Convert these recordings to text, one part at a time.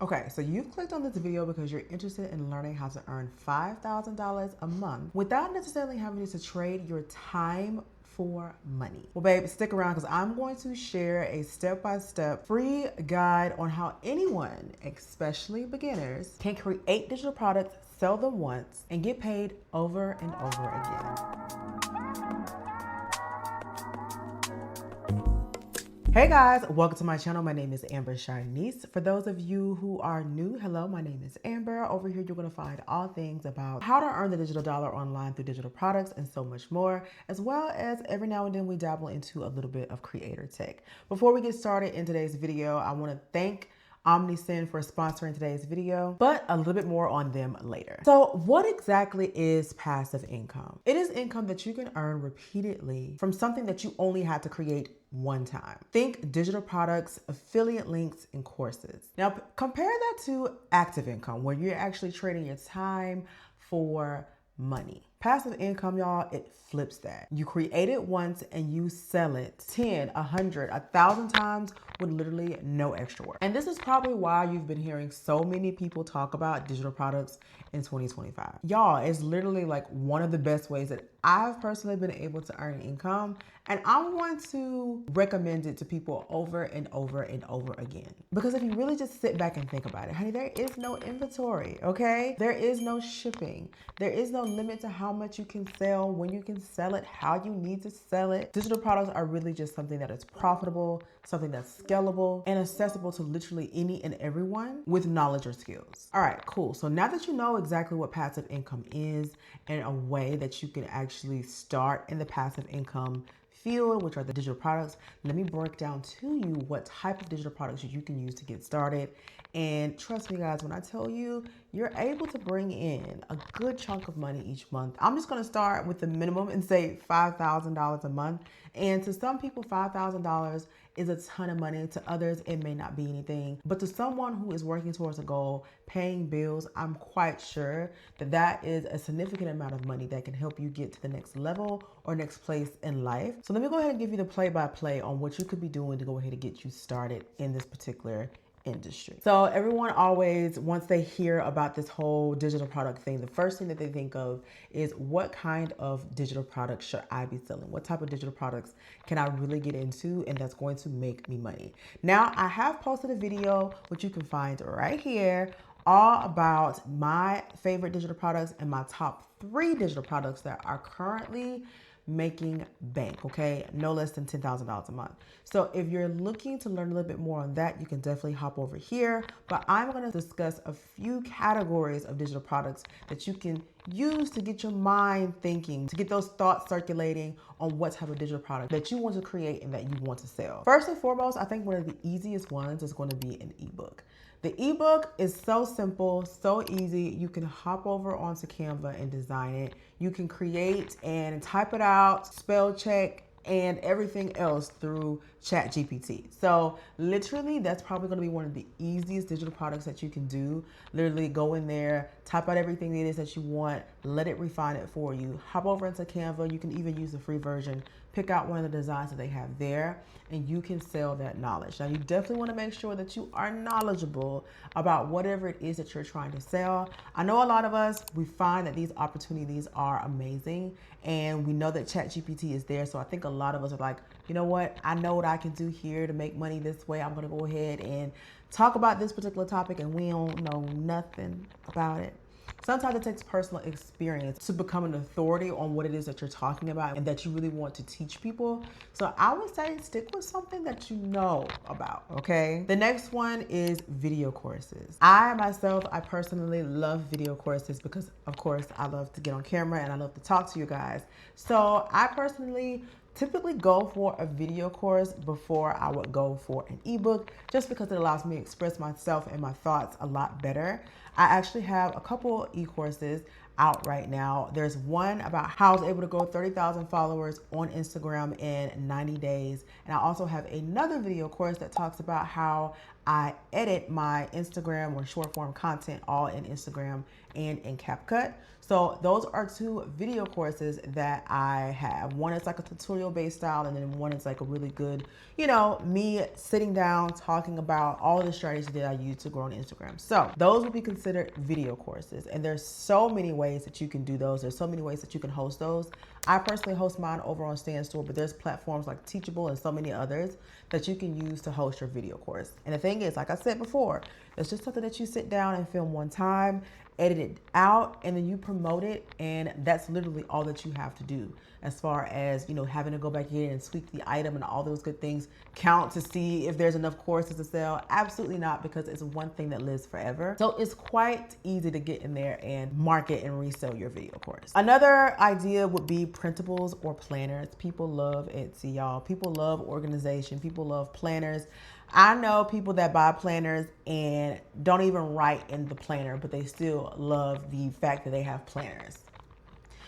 Okay, so you've clicked on this video because you're interested in learning how to earn $5,000 a month without necessarily having to trade your time for money. Well, babe, stick around because I'm going to share a step-by-step free guide on how anyone, especially beginners, can create digital products, sell them once, and get paid over and over again. Hey guys, welcome to my channel. My name is Amber Sharnice. For those of you who are new, hello, my name is Amber. Over here, you're gonna find all things about how to earn the digital dollar online through digital products and so much more, as well as every now and then we dabble into a little bit of creator tech. Before we get started in today's video, I wanna thank OmniSend for sponsoring today's video, but a little bit more on them later. So what exactly is passive income? It is income that you can earn repeatedly from something that you only had to create one time. Think digital products, affiliate links, and courses. Now compare that to active income, where you're actually trading your time for money. Passive income, y'all, it flips that. You create it once and you sell it 10, 100, 1,000 times with literally no extra work. And this is probably why you've been hearing so many people talk about digital products in 2025. Y'all, it's literally like one of the best ways that I've personally been able to earn income, and I'm going to recommend it to people over and over and over again. Because if you really just sit back and think about it, honey, there is no inventory, okay? There is no shipping. There is no limit to how much you can sell, when you can sell it, how you need to sell it. Digital products are really just something that is profitable, something that's scalable, and accessible to literally any and everyone with knowledge or skills. All right, cool. So now that you know exactly what passive income is and a way that you can actually start in the passive income field, which are the digital products, let me break down to you what type of digital products you can use to get started. And trust me guys, when I tell you, you're able to bring in a good chunk of money each month. I'm just gonna start with the minimum and say $5,000 a month. And to some people, $5,000 is a ton of money. To others, it may not be anything. But to someone who is working towards a goal, paying bills, I'm quite sure that that is a significant amount of money that can help you get to the next level or next place in life. So let me go ahead and give you the play-by-play on what you could be doing to go ahead and get you started in this particular industry. So everyone always, once they hear about this whole digital product thing, the first thing that they think of is, what kind of digital products should I be selling? What type of digital products can I really get into and that's going to make me money? Now, I have posted a video, which you can find right here, all about my favorite digital products and my top 3 digital products that are currently making bank, okay? No less than $10,000 a month. So if you're looking to learn a little bit more on that, you can definitely hop over here. But I'm gonna discuss a few categories of digital products that you can use to get your mind thinking, to get those thoughts circulating on what type of digital product that you want to create and that you want to sell. First and foremost, I think one of the easiest ones is going to be an ebook. The ebook is so simple, so easy. You can hop over onto Canva and design it. You can create and type it out, spell check, and everything else through ChatGPT. So literally, that's probably going to be one of the easiest digital products that you can do. Literally go in there, type out everything it is that you want, let it refine it for you. Hop over into Canva. You can even use the free version. Pick out one of the designs that they have there, and you can sell that knowledge. Now, you definitely want to make sure that you are knowledgeable about whatever it is that you're trying to sell. I know a lot of us, we find that these opportunities are amazing, and we know that ChatGPT is there. So I think a lot of us are like, you know what? I know what I can do here to make money this way. I'm going to go ahead and talk about this particular topic, and we don't know nothing about it. Sometimes it takes personal experience to become an authority on what it is that you're talking about and that you really want to teach people. So I would say stick with something that you know about, okay? The next one is video courses. I personally love video courses because, of course, I love to get on camera and I love to talk to you guys. So I personally typically go for a video course before I would go for an ebook, just because it allows me to express myself and my thoughts a lot better. I actually have a couple e-courses out right now. There's one about how I was able to grow 30,000 followers on Instagram in 90 days. And I also have another video course that talks about how I edit my Instagram or short form content all in Instagram and in CapCut. So those are two video courses that I have. One is like a tutorial based style, and then one is like a really good, me sitting down talking about all of the strategies that I use to grow on Instagram. So those would be considered video courses. And there's so many ways that you can do those. There's so many ways that you can host those. I personally host mine over on Stand Store, but there's platforms like Teachable and so many others that you can use to host your video course. And the thing is, like I said before, it's just something that you sit down and film one time, edit it out, and then you promote it. And that's literally all that you have to do as far as, having to go back in and tweak the item and all those good things, count to see if there's enough courses to sell. Absolutely not, because it's one thing that lives forever. So it's quite easy to get in there and market and resell your video course. Another idea would be printables or planners. People love Etsy, y'all. People love organization. People love planners. I know people that buy planners and don't even write in the planner, but they still love the fact that they have planners.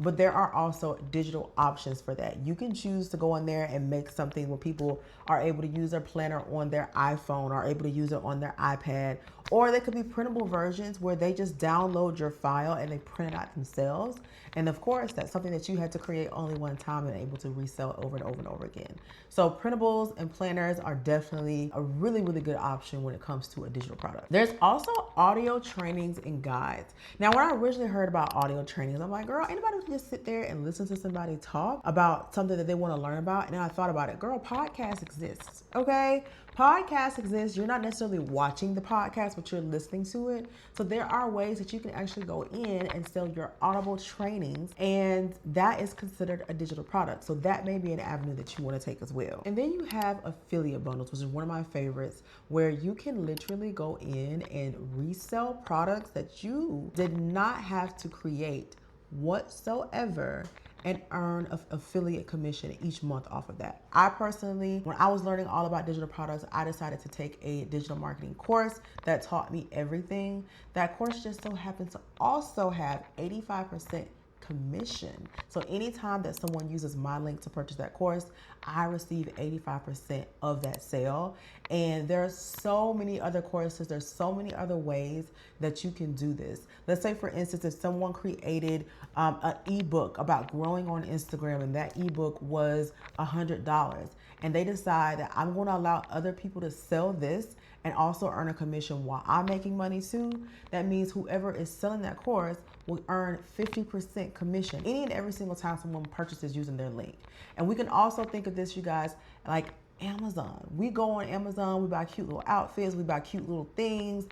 But there are also digital options for that. You can choose to go in there and make something where people are able to use their planner on their iPhone, or able to use it on their iPad, or they could be printable versions where they just download your file and they print it out themselves. And of course, that's something that you had to create only one time and able to resell over and over and over again. So printables and planners are definitely a really, really good option when it comes to a digital product. There's also audio trainings and guides. Now, when I originally heard about audio trainings, I'm like, girl, anybody can just sit there and listen to somebody talk about something that they want to learn about. And then I thought about it, girl, podcasts exist, okay? Podcasts exist. You're not necessarily watching the podcast, but you're listening to it. So there are ways that you can actually go in and sell your Audible trainings, and that is considered a digital product. So that may be an avenue that you want to take as well. And then you have affiliate bundles, which is one of my favorites, where you can literally go in and resell products that you did not have to create whatsoever, and earn an affiliate commission each month off of that. I personally, when I was learning all about digital products, I decided to take a digital marketing course that taught me everything. That course just so happens to also have 85% commission. So anytime that someone uses my link to purchase that course, I receive 85% of that sale. And there's so many other courses, there's so many other ways that you can do this. Let's say, for instance, if someone created an ebook about growing on Instagram, and that ebook was $100, and they decide that I'm going to allow other people to sell this and also earn a commission while I'm making money too, that means whoever is selling that course will earn 50% commission any and every single time someone purchases using their link. And we can also think of this, you guys, like Amazon. We go on Amazon, we buy cute little outfits, we buy cute little things,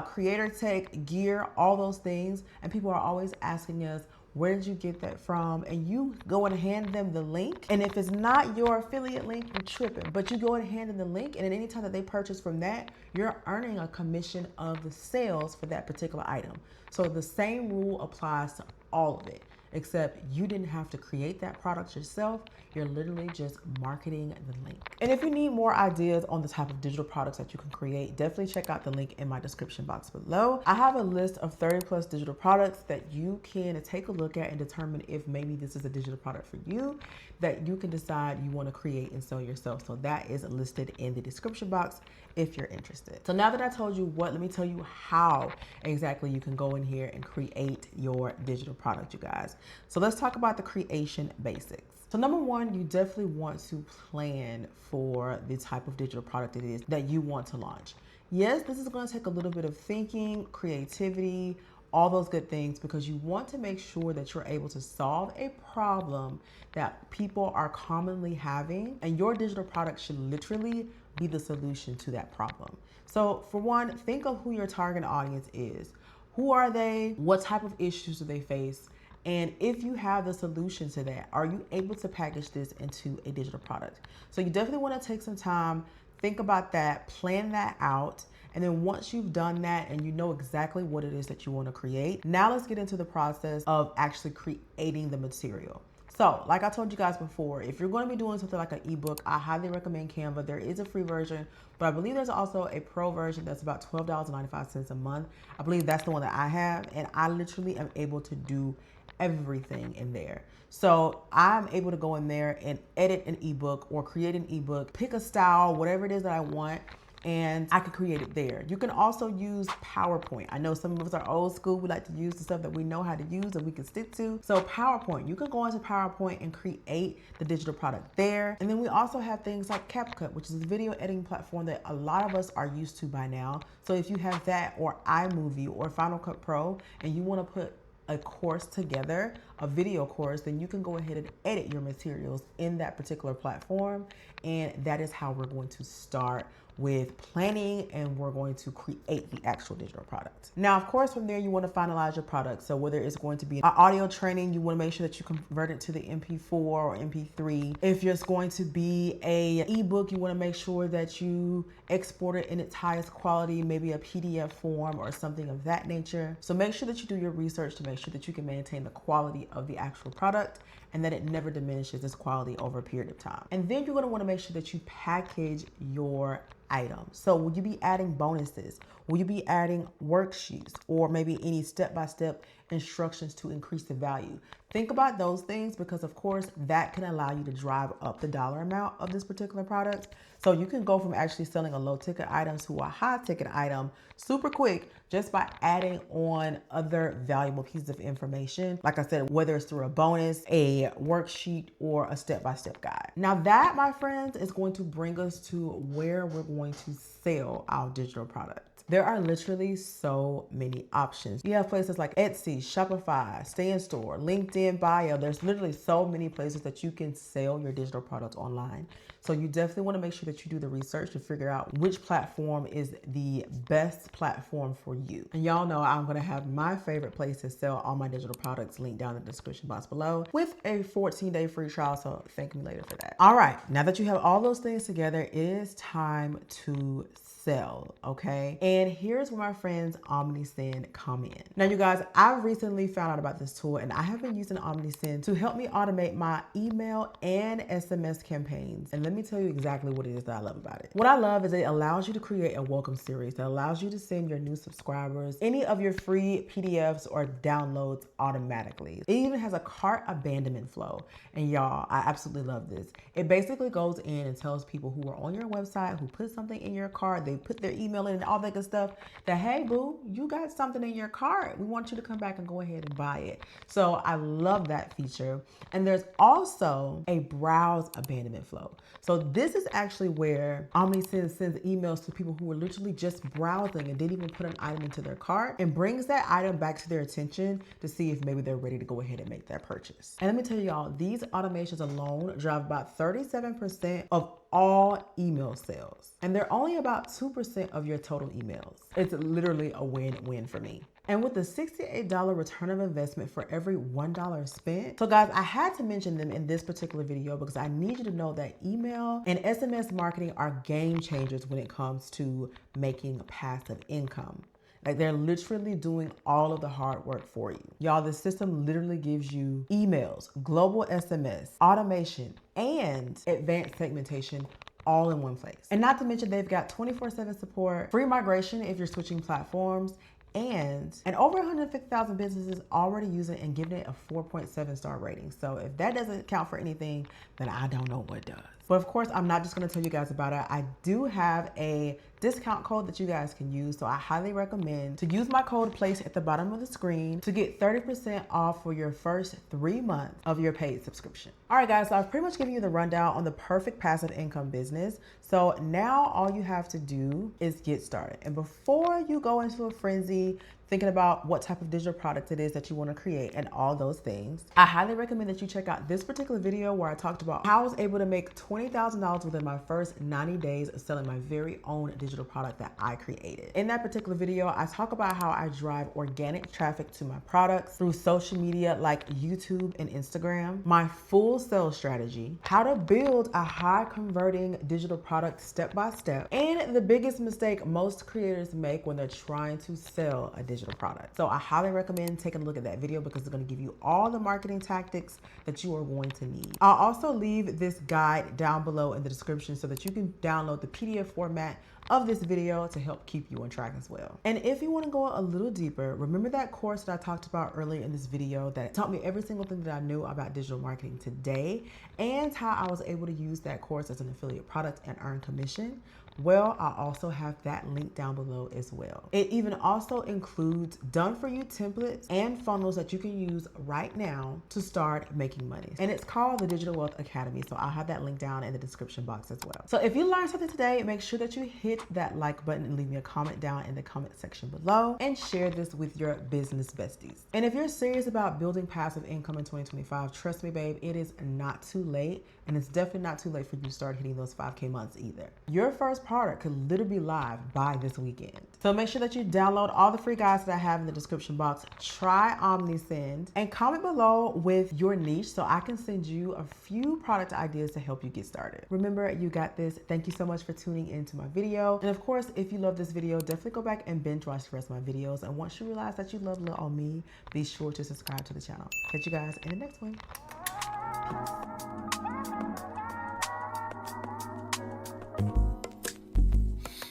creator tech, gear, all those things. And people are always asking us, where did you get that from? And you go and hand them the link. And if it's not your affiliate link, you're tripping. But you go and hand them the link, and at any time that they purchase from that, you're earning a commission of the sales for that particular item. So the same rule applies to all of it, except you didn't have to create that product yourself. You're literally just marketing the link. And if you need more ideas on the type of digital products that you can create, definitely check out the link in my description box below. I have a list of 30 plus digital products that you can take a look at and determine if maybe this is a digital product for you that you can decide you want to create and sell yourself. So that is listed in the description box if you're interested. So now that I told you what, let me tell you how exactly you can go in here and create your digital product, you guys. So let's talk about the creation basics. So number one, you definitely want to plan for the type of digital product it is that you want to launch. Yes, this is going to take a little bit of thinking, creativity, all those good things, because you want to make sure that you're able to solve a problem that people are commonly having, and your digital product should literally be the solution to that problem. So for one, think of who your target audience is. Who are they? What type of issues do they face? And if you have the solution to that, are you able to package this into a digital product? So you definitely want to take some time, think about that, plan that out. And then once you've done that and you know exactly what it is that you want to create, now let's get into the process of actually creating the material. So like I told you guys before, if you're going to be doing something like an ebook, I highly recommend Canva. There is a free version, but I believe there's also a pro version that's about $12.95 a month. I believe that's the one that I have, and I literally am able to do everything in there. So I'm able to go in there and edit an ebook or create an ebook, pick a style, whatever it is that I want, and I could create it there. You can also use PowerPoint. I know some of us are old school. We like to use the stuff that we know how to use and we can stick to. So PowerPoint, you can go into PowerPoint and create the digital product there. And then we also have things like CapCut, which is a video editing platform that a lot of us are used to by now. So if you have that, or iMovie or Final Cut Pro, and you want to put a course together, a video course, then you can go ahead and edit your materials in that particular platform. And that is how we're going to start with planning, and we're going to create the actual digital product. Now, of course, from there, you want to finalize your product. So whether it's going to be an audio training, you want to make sure that you convert it to the MP4 or MP3. If it's going to be a ebook, you want to make sure that you export it in its highest quality, maybe a PDF form or something of that nature. So make sure that you do your research to make sure that you can maintain the quality of the actual product and that it never diminishes its quality over a period of time. And then you're going to want to make sure that you package your items. So will you be adding bonuses? Will you be adding worksheets or maybe any step-by-step instructions to increase the value? Think about those things, because of course that can allow you to drive up the dollar amount of this particular product. So you can go from actually selling a low ticket item to a high ticket item super quick just by adding on other valuable pieces of information. Like I said, whether it's through a bonus, a worksheet, or a step-by-step guide. Now that, my friends, is going to bring us to where we're going to sell our digital product. There are literally so many options. You have places like Etsy, Shopify, Stay in Store, LinkedIn Bio. There's literally so many places that you can sell your digital products online. So you definitely want to make sure that you do the research to figure out which platform is the best platform for you. And y'all know I'm going to have my favorite place to sell all my digital products linked down in the description box below with a 14-day free trial. So thank me later for that. All right. Now that you have all those things together, it is time to sell, okay? And here's where my friends OmniSend come in. Now, you guys, I recently found out about this tool, and I have been using OmniSend to help me automate my email and SMS campaigns. And let me tell you exactly what it is that I love about it. What I love is it allows you to create a welcome series that allows you to send your new subscribers any of your free PDFs or downloads automatically. It even has a cart abandonment flow. And y'all, I absolutely love this. It basically goes in and tells people who are on your website, who put something in your cart, they put their email in and all that good stuff, that, hey, boo, you got something in your cart. We want you to come back and go ahead and buy it. So I love that feature. And there's also a browse abandonment flow. So this is actually where OmniSend sends emails to people who are literally just browsing and didn't even put an item into their cart, and brings that item back to their attention to see if maybe they're ready to go ahead and make that purchase. And let me tell y'all, these automations alone drive about 37% of all email sales. And they're only about 2% of your total emails. It's literally a win-win for me. And with the $68 return of investment for every $1 spent. So guys, I had to mention them in this particular video because I need you to know that email and SMS marketing are game changers when it comes to making passive income. Like, they're literally doing all of the hard work for you. Y'all, the system literally gives you emails, global SMS, automation, and advanced segmentation all in one place. And not to mention, they've got 24/7 support, free migration if you're switching platforms, and over 150,000 businesses already using it and giving it a 4.7 star rating. So if that doesn't count for anything, then I don't know what does. But of course, I'm not just going to tell you guys about it. I do have a discount code that you guys can use. So I highly recommend to use my code placed at the bottom of the screen to get 30% off for your first 3 months of your paid subscription. All right, guys, so I've pretty much given you the rundown on the perfect passive income business. So now all you have to do is get started. And before you go into a frenzy, thinking about what type of digital product it is that you want to create and all those things, I highly recommend that you check out this particular video where I talked about how I was able to make $20,000 within my first 90 days of selling my very own digital product that I created. In that particular video, I talk about how I drive organic traffic to my products through social media like YouTube and Instagram, my full sales strategy, how to build a high converting digital product step by step, and the biggest mistake most creators make when they're trying to sell a digital product. So I highly recommend taking a look at that video because it's going to give you all the marketing tactics that you are going to need. I'll also leave this guide down below in the description so that you can download the PDF format of this video to help keep you on track as well. And if you want to go a little deeper, remember that course that I talked about earlier in this video that taught me every single thing that I knew about digital marketing today and how I was able to use that course as an affiliate product and earn commission? Well, I also have that link down below as well. It even also includes done for you templates and funnels that you can use right now to start making money. And it's called the Digital Wealth Academy. So I'll have that link down in the description box as well. So if you learned something today, make sure that you hit that like button and leave me a comment down in the comment section below and share this with your business besties. And if you're serious about building passive income in 2025, trust me, babe, it is not too late. And it's definitely not too late for you to start hitting those 5K months either. Your first product could literally be live by this weekend. So make sure that you download all the free guides that I have in the description box. Try OmniSend and comment below with your niche so I can send you a few product ideas to help you get started. Remember, you got this. Thank you so much for tuning into my video. And of course, if you love this video, definitely go back and binge watch the rest of my videos. And once you realize that you love little on me, be sure to subscribe to the channel. Catch you guys in the next one.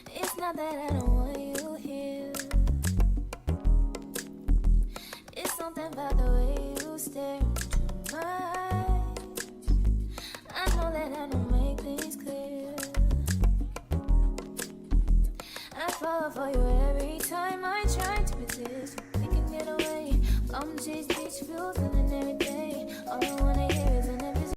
Peace. Not that I don't want you here. It's something about the way you stare into my eyes. I know that I don't make things clear. I fall for you every time I try to resist. We can get away, come chase beach views and then every day.